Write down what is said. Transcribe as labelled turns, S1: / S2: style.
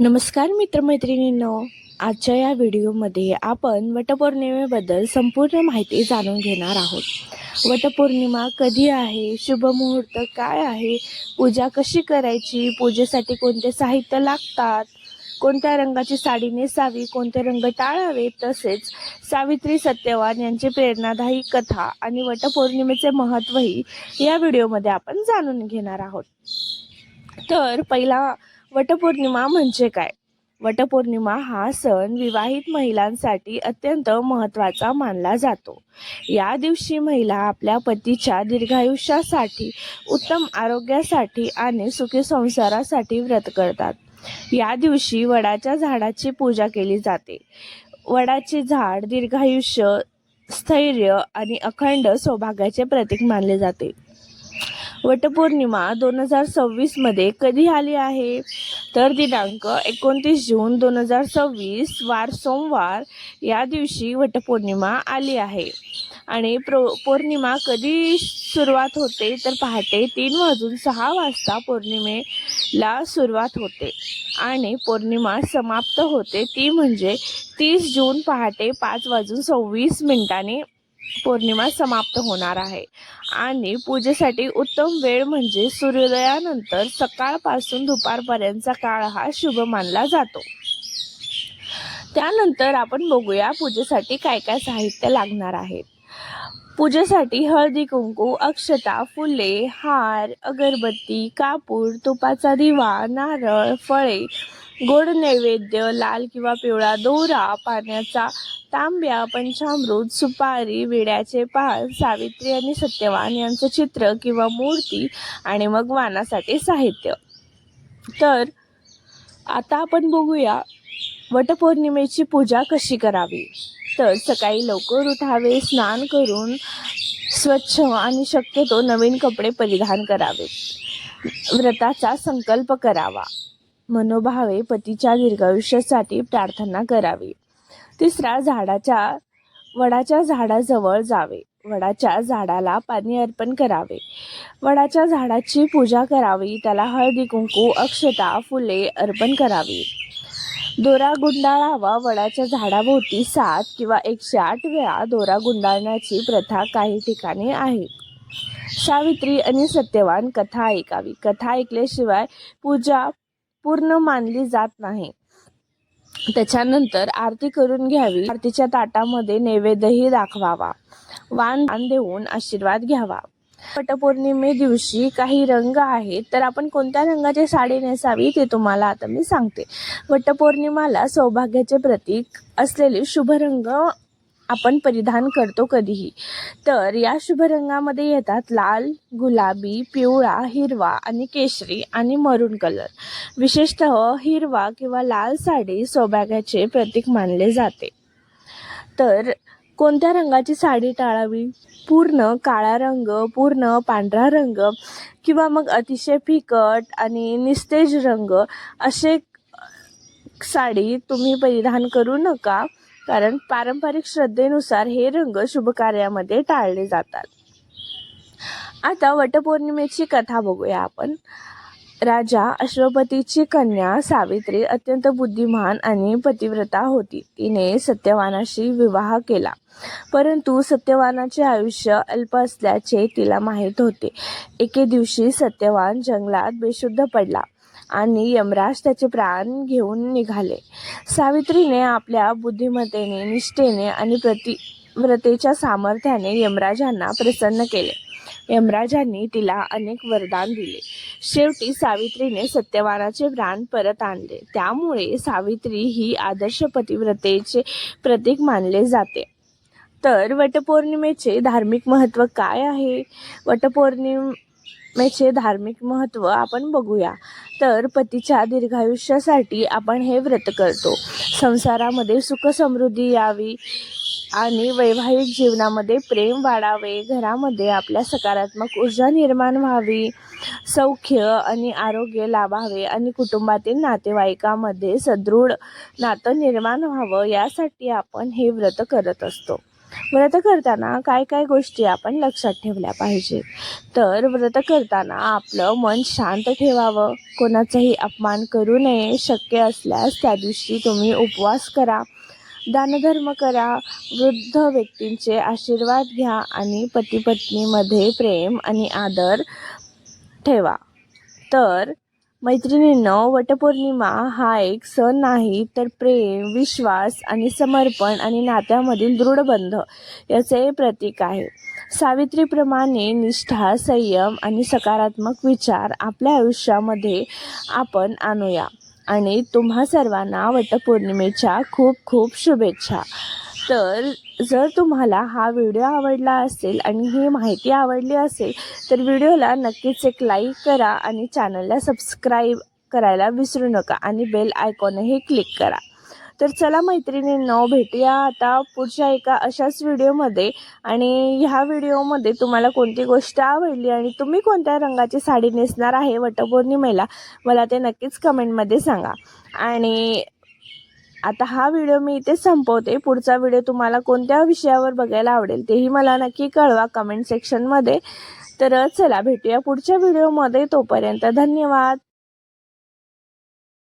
S1: नमस्कार मित्रमैत्रिणींनो, आजच्या या व्हिडिओमध्ये आपण वटपौर्णिमेबद्दल संपूर्ण माहिती जाणून घेणार आहोत। वटपौर्णिमा कधी आहे, शुभमुहूर्त काय आहे, पूजा कशी करायची, पूजेसाठी कोणते साहित्य लागतात, कोणत्या रंगाची साडी नेसावी, कोणते रंग टाळावे, तसेच सावित्री सत्यवान यांची प्रेरणादायी कथा आणि वटपौर्णिमेचे महत्त्वही या व्हिडिओमध्ये आपण जाणून घेणार आहोत। तर पहिला, वटपौर्णिमा म्हणजे काय? वटपौर्णिमा हा सण विवाहित महिलांसाठी अत्यंत महत्त्वाचा मानला जातो। या दिवशी महिला आपल्या पतीच्या दीर्घायुष्यासाठी, उत्तम आरोग्यासाठी आणि सुखी संसारासाठी व्रत करतात। या दिवशी वडाच्या झाडाची पूजा केली जाते। वडाचे झाड दीर्घायुष्य, स्थैर्य आणि अखंड सौभाग्याचे प्रतीक मानले जाते। वटपौर्णिमा 2026 मध्ये कधी आली आहे? तर दिनांक 29 जून 2026 वार सोमवार या दिवशी वटपौर्णिमा आली आहे। आणि पौर्णिमा कधी सुरुवात होते? तर पहाटे 3:06 पौर्णिमेला सुरुवात होते आणि पौर्णिमा समाप्त होते ती म्हणजे 30 जून पहाटे 5:26 पौर्णिमा समाप्त होणार आहे। आणि पूजेसाठी उत्तम वेळ म्हणजे सूर्योदयानंतर सकाळपासून दुपारपर्यंतचा काळ हा शुभ मानला जातो। त्यानंतर आपण बघूया पूजेसाठी काय काय साहित्य लागणार आहे। पूजेसाठी हळदी कुंकू, अक्षता, फुले, हार, अगरबत्ती, कापूर, तुपाचा दिवा, नारळ, फळे, गोड नैवेद्य, लाल किंवा पिवळा दोरा, पाण्याचा तांब्या, पंचामृत, सुपारी, विड्याचे पान, सावित्री आणि सत्यवान यांचं चित्र किंवा मूर्ती आणि मग वाणासाठी साहित्य। तर आता आपण बघूया वटपौर्णिमेची पूजा कशी करावी। तर सकाळी लवकर उठावे, स्नान करून स्वच्छ आणि शक्यतो नवीन कपडे परिधान करावे, व्रताचा संकल्प करावा, मनोभावे पतीच्या दीर्घायुष्यासाठी प्रार्थना करावी। तिसरा, वडाच्या झाडाजवळ जावे, वडाच्या झाडाला पाणी अर्पण करावे, वडाच्या झाडाची पूजा करावी, त्याला हळदी कुंकू, अक्षता, फुले अर्पण करावी। दोरा गुंडाळावा, वडाच्या झाडाभोवती 7 किंवा 108 वेळा दोरा गुंडाळण्याची प्रथा काही ठिकाणी आहे। सावित्री आणि सत्यवान कथा ऐकावी, कथा ऐकल्याशिवाय पूजा पूर्ण मानली जात नाही। त्याच्यानंतर आरती करून घ्यावी, आरतीच्या ताटामध्ये नैवेद्यही दाखवावा, वाण देऊन आशीर्वाद घ्यावा। वटपौर्णिमे दिवशी काही रंग आहेत, तर आपण कोणत्या रंगाची साडी नेसावी ते तुम्हाला आता मी सांगते। वटपौर्णिमाला सौभाग्याचे प्रतीक असलेले शुभ रंग आपण परिधान करतो कधीही। तर या शुभ रंगामध्ये येतात लाल, गुलाबी, पिवळा, हिरवा आणि केशरी आणि मरून कलर। विशेषतः हिरवा किंवा लाल साडी सौभाग्याचे प्रतीक मानले जाते। तर कोणत्या रंगाची साडी टाळावी? पूर्ण काळा रंग, पूर्ण पांढरा रंग किंवा मग अतिशय फिकट आणि निस्तेज रंग असे साडी तुम्ही परिधान करू नका, कारण पारंपरिक श्रद्धेनुसार हे रंग शुभ कार्यामध्ये टाळले जातात। आता वटपौर्णिमेची कथा बघूया आपण। राजा अश्वपतीची कन्या सावित्री अत्यंत बुद्धिमान आणि पतिव्रता होती। तिने सत्यवानाशी विवाह केला, परंतु सत्यवानाचे आयुष्य अल्प असल्याचे तिला माहीत होते। एके दिवशी सत्यवान जंगलात बेशुद्ध पडला आणि यमराज त्याचे प्राण घेऊन निघाले। सावित्रीने आपल्या बुद्धिमत्तेने, निष्ठेने आणि पतिव्रतेच्या सामर्थ्याने यमराजांना प्रसन्न केले। यमराजांनी तिला अनेक वरदान दिले। शेवटी सावित्रीने सत्यवानाचे प्राण परत आणले। त्यामुळे सावित्री ही आदर्श पतिव्रतेचे प्रतीक मानले जाते। तर वटपौर्णिमेचे धार्मिक महत्त्व काय आहे? वटपौर्णिमेचे धार्मिक महत्त्व आपण बघूया। तर पतीच्या दीर्घायुष्यासाठी आपण हे व्रत करतो। संसारामध्ये सुख समृद्धी यावी आणि वैवाहिक जीवनामध्ये प्रेम वाढावे, घरामध्ये आपल्या सकारात्मक ऊर्जा निर्माण व्हावी, सौख्य आणि आरोग्य लाभावे आणि कुटुंबातील नातेवाईकांमध्ये सदृढ नातं निर्माण व्हावं, यासाठी आपण हे व्रत करत असतो। व्रत करताना काय काय गोष्टी आपण लक्षात ठेवल्या पाहिजेत. तर व्रत करताना आपलं मन शांत ठेवावं, कोणाचाही अपमान करू नये. शक्य असल्यास त्या दिवशी तुम्ही उपवास करा, दानधर्म करा, वृद्ध व्यक्तींचे आशीर्वाद घ्या आणि पती पत्नीमध्ये प्रेम आणि आदर ठेवा. तर मैत्रिणींनो, वटपौर्णिमा हा एक सण नाही तर प्रेम, विश्वास आणि समर्पण आणि नात्यामधील दृढ बंध याचे प्रतीक आहे. सावित्रीप्रमाणे निष्ठा, संयम आणि सकारात्मक विचार आपल्या आयुष्यामध्ये आपण आणूया. आणि तुम्हा सर्वांना वटपौर्णिमेच्या खूप खूप शुभेच्छा. तर जर तुम्हाला हा व्हिडिओ आवडला असेल आणि ही माहिती आवडली असेल तर व्हिडिओला नक्कीच एक लाईक करा आणि चॅनलला सबस्क्राईब करायला विसरू नका आणि बेल आयकॉनही क्लिक करा. तर चला मैत्रिणींनो, भेटूया आता पुढच्या एका अशाच व्हिडिओमध्ये. आणि ह्या व्हिडिओमध्ये तुम्हाला कोणती गोष्ट आवडली आणि तुम्ही कोणत्या रंगाची साडी नेसणार आहे वटपौर्णिमेला, मला ते नक्कीच कमेंटमध्ये सांगा. आणि आता हा व्हिडिओ मी इथे संपवते. पुढचा व्हिडिओ तुम्हाला कोणत्या विषयावर बघायला आवडेल तेही मला नक्की कळवा कमेंट सेक्शनमध्ये. तर चला भेटूया पुढच्या व्हिडिओमध्ये. तोपर्यंत धन्यवाद.